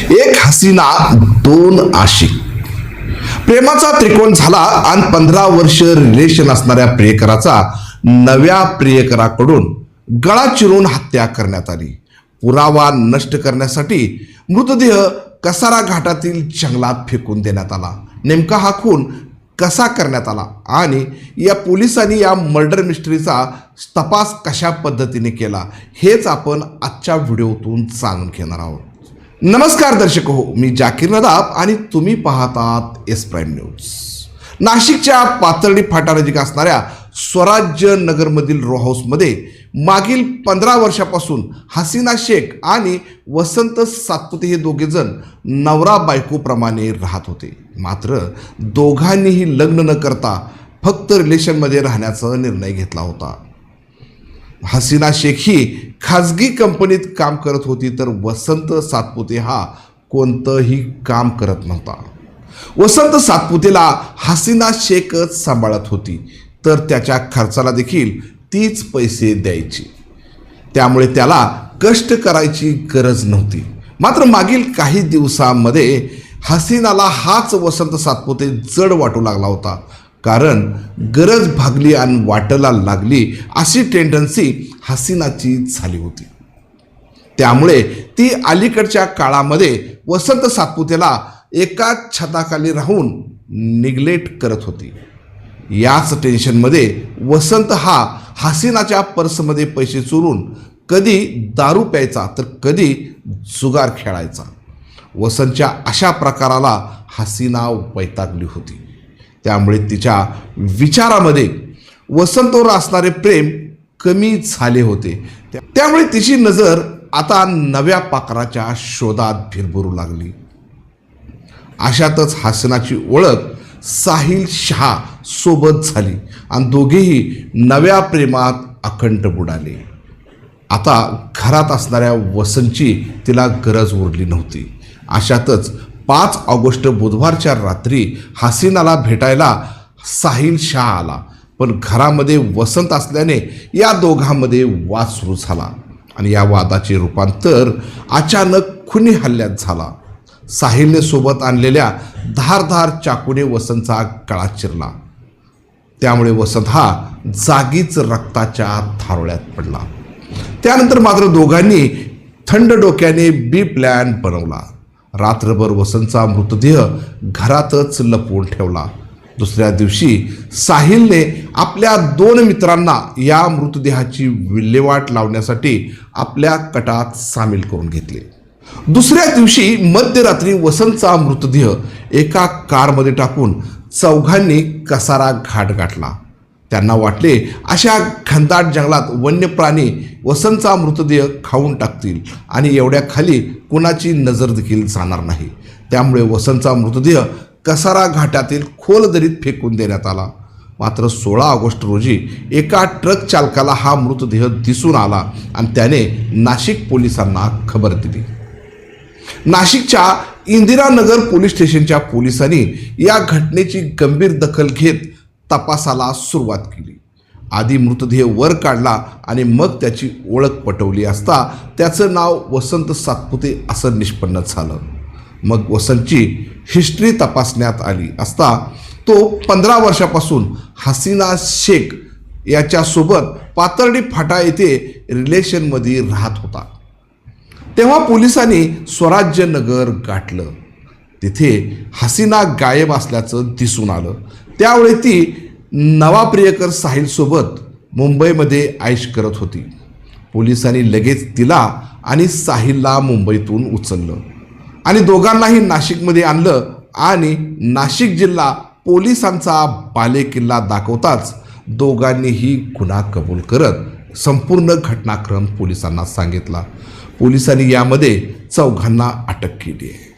एक हसीना दोन आशिक. प्रेमाचा त्रिकोण झाला आणि 15 वर्ष रिलेशन असणाऱ्या प्रियकराचा नव्या प्रियकराकडून गळा चिरून हत्या करण्यात आली. पुरावा नष्ट करण्यासाठी मृतदेह कसारा घाटातील जंगलात फेकून देण्यात आला. नेमका हा खून कसा करण्यात आला आणि या पोलिसांनी या मर्डर मिस्ट्रीचा तपास कशा पद्धतीने केला हेच आपण आजच्या व्हिडिओतून जाणून घेणार आहोत. नमस्कार दर्शक हो, मी जाकीर नदाब आणि तुम्ही पाहतात एस प्राईम न्यूज. नाशिकच्या पाथर्डी फाटानजीक असणाऱ्या स्वराज्य नगरमधील रो हाऊसमध्ये मागील 15 वर्षापासून हसीना शेख आणि वसंत सातपुते हे दोघे जण नवरा बायकोप्रमाणे राहत होते. मात्र दोघांनीही लग्न न करता फक्त रिलेशनमध्ये राहण्याचा निर्णय घेतला होता. हसीना शेख ही खाजगी कंपनीत काम करत होती तर वसंत सातपुते हा कोणतंही काम करत नव्हता. वसंत सातपुतेला हसीना शेखच सांभाळत होती तर त्याच्या खर्चाला देखील तीच पैसे द्यायची. त्यामुळे त्याला कष्ट करायची गरज नव्हती. मात्र मागील काही दिवसांमध्ये हसीनाला हाच वसंत सातपुते जड वाटू लागला होता. कारण गरज भागली आणि वाटायला लागली अशी टेंडन्सी हसीनाची झाली होती. त्यामुळे ती अलीकडच्या काळामध्ये वसंत सातपुतेला एका छताखाली राहून निग्लेक्ट करत होती. याच टेन्शनमध्ये वसंत हा हसीनाच्या पर्समध्ये पैसे चोरून कधी दारू प्यायचा तर कधी जुगार खेळायचा. वसंतच्या अशा प्रकाराला हसीना वैतागली होती. त्यामुळे तिच्या विचारामध्ये वसंतवर असणारे प्रेम कमी झाले होते. त्यामुळे तिची नजर आता नव्या पाखराच्या शोधात भिरभरू लागली. अशातच हसीनाची ओळख साहिल शहा सोबत झाली आणि दोघेही नव्या प्रेमात अखंड बुडाले. आता घरात असणाऱ्या वसंतची तिला गरज उरली नव्हती. अशातच 5 ऑगस्ट बुधवारच्या रात्री हसीनाला भेटायला साहिल शहा आला. पण घरामध्ये वसंत असल्याने या दोघांमध्ये वाद सुरू झाला आणि या वादाचे रूपांतर अचानक खुनी हल्ल्यात झाला. साहिलने सोबत आणलेल्या धारदार चाकूने वसंतचा गळा चिरला. त्यामुळे वसंत हा जागीच रक्ताच्या थारोळ्यात पडला. त्यानंतर मात्र दोघांनी थंड डोक्याने बी प्लॅन बनवला. रात्रभर वसंतचा मृतदेह घरातच लपवून ठेवला. दुसऱ्या दिवशी साहिलने आपल्या 2 मित्रांना या मृतदेहाची विल्हेवाट लावण्यासाठी आपल्या कटात सामील करून घेतले. दुसऱ्या दिवशी मध्यरात्री वसंतचा मृतदेह एका कारमध्ये टाकून चौघांनी कसारा घाट गाठला. त्यांना वाटले अशा घनदाट जंगलात वन्य प्राणी वसंतचा मृतदेह खाऊन टाकतील आणि एवढ्या खाली कुणाची नजर देखील जाणार नाही. त्यामुळे वसंतचा मृतदेह कसारा घाटातील खोल दरीत फेकून देण्यात आला. मात्र 16 ऑगस्ट रोजी एका ट्रक चालकाला हा मृतदेह दिसून आला आणि त्याने नाशिक पोलिसांना खबर दिली. नाशिकच्या इंदिरानगर पोलीस स्टेशनच्या पोलिसांनी या घटनेची गंभीर दखल घेत तपासाला सुरुवात केली. आधी मृतदेह वर काढला आणि मग त्याची ओळख पटवली असता त्याचं नाव वसंत सातपुते असं निष्पन्न झालं. मग वसंतची हिस्ट्री तपासण्यात आली असता तो 15 वर्षापासून हसीना शेख याच्यासोबत पाथर्डी फाटा येथे रिलेशनमध्ये राहत होता. तेव्हा पोलिसांनी स्वराज्य नगर गाठलं. तिथे हसीना गायब असल्याचं दिसून आलं. त्यावेळी ती नवा प्रियकर साहिलसोबत मुंबईमध्ये ऐश करत होती. पोलिसांनी लगेच तिला आणि साहिलला मुंबईतून उचललं आणि दोघांनाही नाशिकमध्ये आणलं आणि नाशिक जिल्हा पोलिसांचा बालेकिल्ला दाखवताच दोघांनीही गुन्हा कबूल करत संपूर्ण घटनाक्रम पोलिसांना सांगितला. पोलिसांनी यामध्ये चौघांना अटक केली आहे.